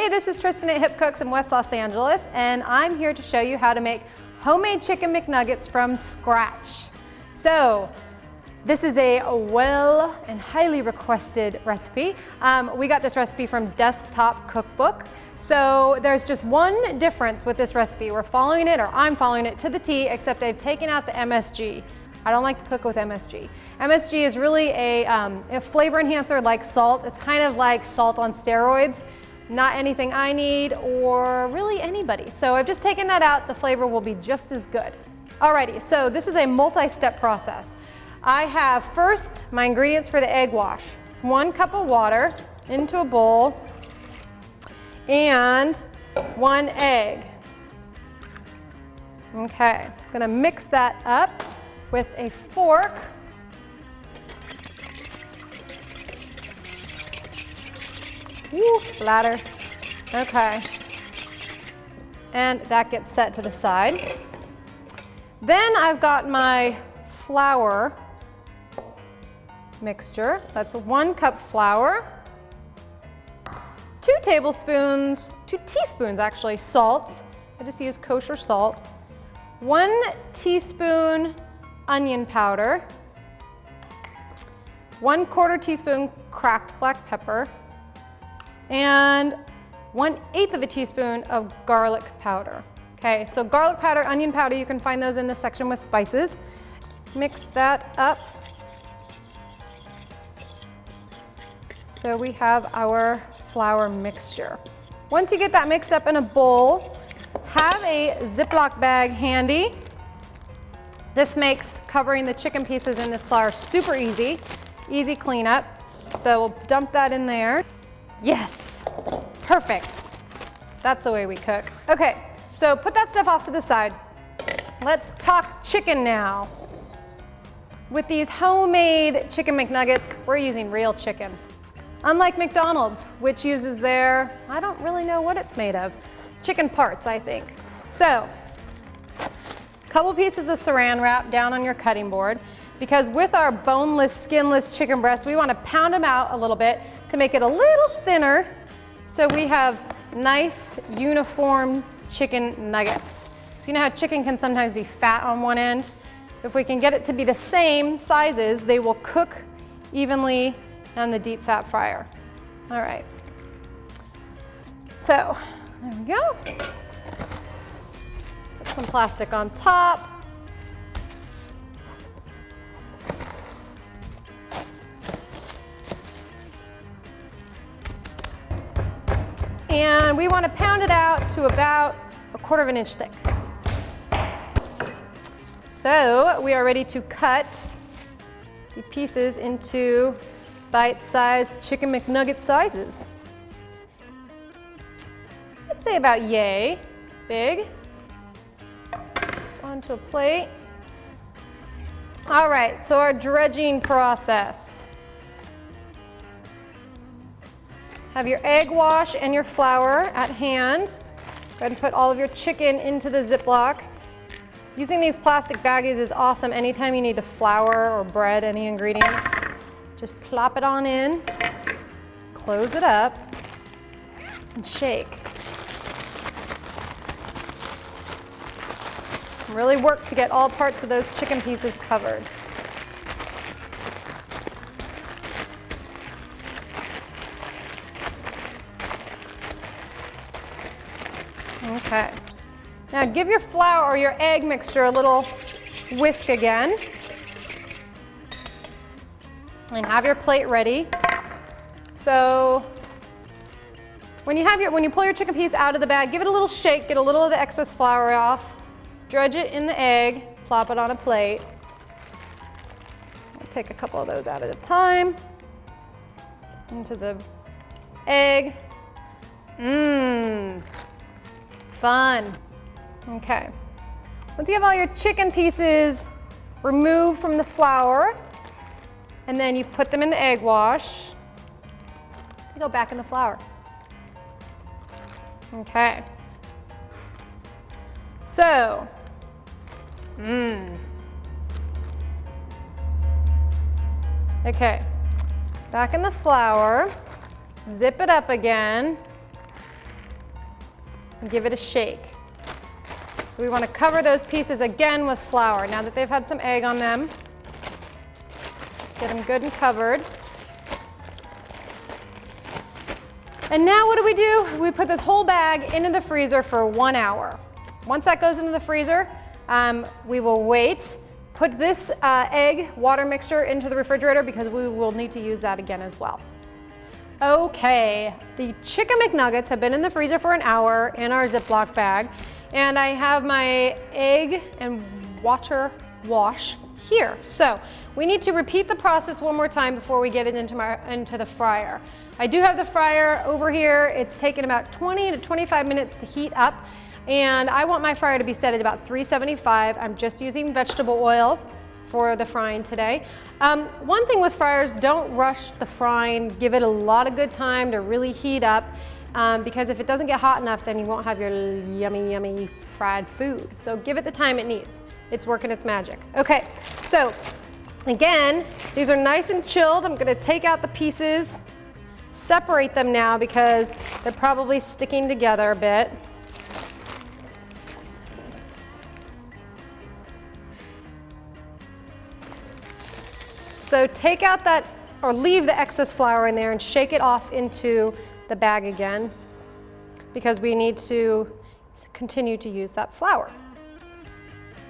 Hey, this is Tristan at Hipcooks in West Los Angeles, and I'm here to show you how to make homemade chicken McNuggets from scratch. So, this is a well and highly requested recipe. We got this recipe from Desktop Cookbook. So there's just one difference with this recipe. We're following it, or I'm following it to the T, except I've taken out the MSG. I don't like to cook with MSG. MSG is really a flavor enhancer like salt. It's kind of like salt on steroids. Not anything I need or really anybody. So I've just taken that out. The flavor will be just as good. Alrighty, so this is a multi-step process. I have first my ingredients for the egg wash. It's 1 cup of water into a bowl and 1 egg. Okay, I'm gonna mix that up with a fork. Ooh, splatter. Okay. And that gets set to the side. Then I've got my flour mixture. That's 1 cup flour. 2 teaspoons actually, salt. I just use kosher salt. 1 teaspoon onion powder. 1/4 teaspoon cracked black pepper. And 1/8 of a teaspoon of garlic powder. Okay, so garlic powder, onion powder, you can find those in the section with spices. Mix that up. So we have our flour mixture. Once you get that mixed up in a bowl, have a Ziploc bag handy. This makes covering the chicken pieces in this flour super easy. Easy cleanup. So we'll dump that in there. Yes, perfect. That's the way we cook. Okay, so put that stuff off to the side. Let's talk chicken now. With these homemade chicken McNuggets, we're using real chicken. Unlike McDonald's, which uses their, I don't really know what it's made of, chicken parts, I think. So, a couple pieces of saran wrap down on your cutting board, because with our boneless, skinless chicken breast, we want to pound them out a little bit to make it a little thinner, so we have nice, uniform chicken nuggets. So you know how chicken can sometimes be fat on one end? If we can get it to be the same sizes, they will cook evenly on the deep fat fryer. All right. So, there we go. Put some plastic on top. And we want to pound it out to about 1/4 inch thick. So we are ready to cut the pieces into bite-sized chicken McNugget sizes. I'd say about yay big. Onto a plate. All right, so our dredging process. Have your egg wash and your flour at hand. Go ahead and put all of your chicken into the Ziploc. Using these plastic baggies is awesome anytime you need to flour or bread any ingredients. Just plop it on in, close it up, and shake. Really work to get all parts of those chicken pieces covered. Okay. Now give your flour or your egg mixture a little whisk again. And have your plate ready. So when you pull your chicken piece out of the bag, give it a little shake, get a little of the excess flour off, dredge it in the egg, plop it on a plate. I'll take a couple of those out at a time. Into the egg. Mmm. Fun. Okay. Once you have all your chicken pieces removed from the flour, and then you put them in the egg wash, they go back in the flour. Okay. So, okay. Back in the flour, zip it up again, and give it a shake. So we want to cover those pieces again with flour. Now that they've had some egg on them, get them good and covered. And now what do? We put this whole bag into the freezer for 1 hour. Once that goes into the freezer, we will wait. Put this egg water mixture into the refrigerator because we will need to use that again as well. Okay, the chicken McNuggets have been in the freezer for 1 hour in our Ziploc bag, and I have my egg and water wash here. So we need to repeat the process one more time before we get it into the fryer. I do have the fryer over here. It's taken about 20 to 25 minutes to heat up, and I want my fryer to be set at about 375. I'm just using vegetable oil for the frying today. One thing with fryers, don't rush the frying. Give it a lot of good time to really heat up, because if it doesn't get hot enough, then you won't have your yummy, yummy fried food. So give it the time it needs. It's working its magic. Okay, so again, these are nice and chilled. I'm gonna take out the pieces, separate them now because they're probably sticking together a bit. So take out that, or leave the excess flour in there and shake it off into the bag again, because we need to continue to use that flour.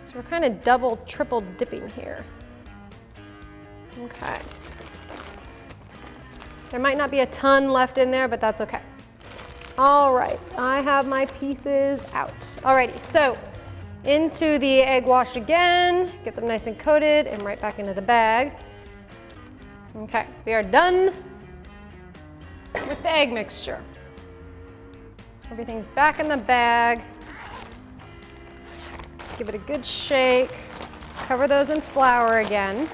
So we're kind of double, triple dipping here. Okay. There might not be a ton left in there, but that's okay. All right, I have my pieces out. Alrighty, so into the egg wash again, get them nice and coated, and right back into the bag. Okay, we are done with the egg mixture. Everything's back in the bag. Give it a good shake. Cover those in flour again.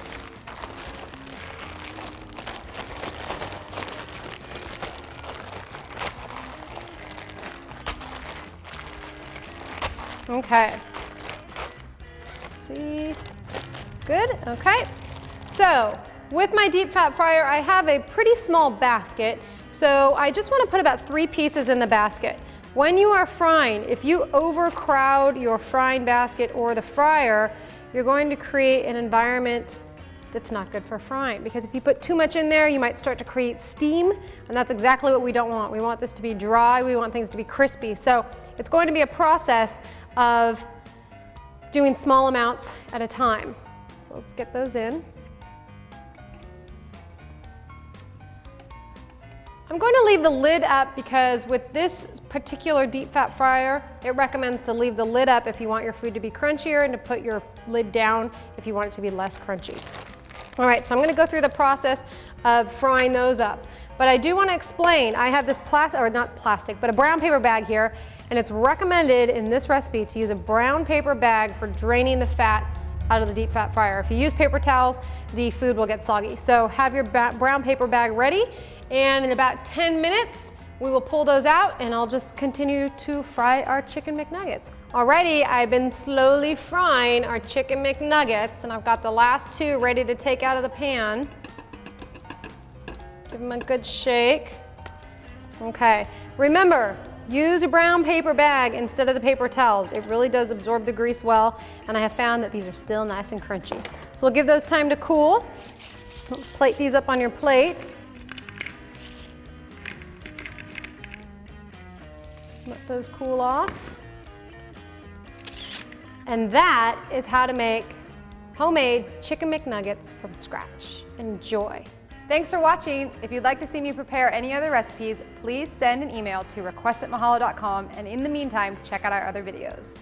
Okay. Let's see. Good, okay. So, with my deep fat fryer, I have a pretty small basket, so I just want to put about 3 pieces in the basket. When you are frying, if you overcrowd your frying basket or the fryer, you're going to create an environment that's not good for frying, because if you put too much in there, you might start to create steam, and that's exactly what we don't want. We want this to be dry, we want things to be crispy. So it's going to be a process of doing small amounts at a time. So let's get those in. I'm going to leave the lid up because with this particular deep fat fryer, it recommends to leave the lid up if you want your food to be crunchier, and to put your lid down if you want it to be less crunchy. All right, so I'm going to go through the process of frying those up. But I do want to explain, I have this a brown paper bag here, and it's recommended in this recipe to use a brown paper bag for draining the fat out of the deep fat fryer. If you use paper towels, the food will get soggy. So have your brown paper bag ready, and in about 10 minutes, we will pull those out, and I'll just continue to fry our chicken McNuggets. Alrighty, I've been slowly frying our chicken McNuggets, and I've got the last 2 ready to take out of the pan. Give them a good shake. Okay, remember, use a brown paper bag instead of the paper towels. It really does absorb the grease well, and I have found that these are still nice and crunchy. So we'll give those time to cool. Let's plate these up on your plate. Let those cool off. And that is how to make homemade chicken McNuggets from scratch. Enjoy. Thanks for watching. If you'd like to see me prepare any other recipes, please send an email to request@mahalo.com, and in the meantime, check out our other videos.